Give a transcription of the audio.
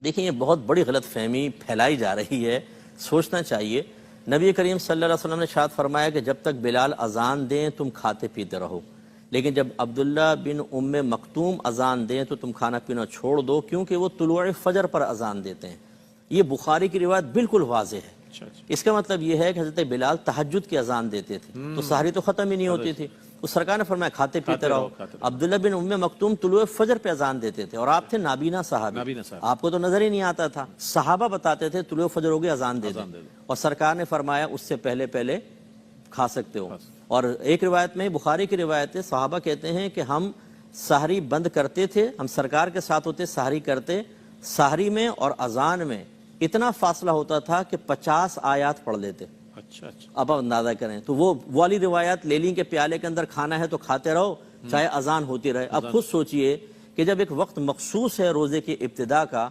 دیکھیں یہ بہت بڑی غلط فہمی پھیلائی جا رہی ہے، سوچنا چاہیے۔ نبی کریم صلی اللہ علیہ وسلم نے ارشاد فرمایا کہ جب تک بلال اذان دیں تم کھاتے پیتے رہو، لیکن جب عبداللہ بن ام مکتوم اذان دیں تو تم کھانا پینا چھوڑ دو، کیونکہ وہ طلوع فجر پر اذان دیتے ہیں۔ یہ بخاری کی روایت بالکل واضح ہے۔ اس کا مطلب یہ ہے کہ حضرت بلال تہجد کی اذان دیتے تھے تو سحری تو ختم ہی نہیں ہوتی تھی، تو سرکار نے فرمایا کھاتے پیتے رہو۔ عبداللہ بن ام مکتوم طلوع فجر پہ اذان دیتے تھے اور آپ تھے نابینا صحابی، آپ کو تو نظر ہی نہیں آتا تھا، صحابہ بتاتے تھے طلوع فجر ہو گئی اذان دے دیں، اور سرکار نے فرمایا اس سے پہلے پہلے کھا سکتے ہو۔ اور ایک روایت میں بخاری کی روایت ہے، صحابہ کہتے ہیں کہ ہم سحری بند کرتے تھے، ہم سرکار کے ساتھ ہوتے سحری کرتے، سحری میں اور اذان میں اتنا فاصلہ ہوتا تھا کہ 50 آیات پڑھ لیتے۔ اب اندازہ کریں تو وہ والی روایات لیلین کے پیالے کے اندر کھانا ہے تو کھاتے رہو چاہے اذان ہوتی رہے۔ اب خود سوچئے کہ جب ایک وقت مخصوص ہے روزے کی ابتدا کا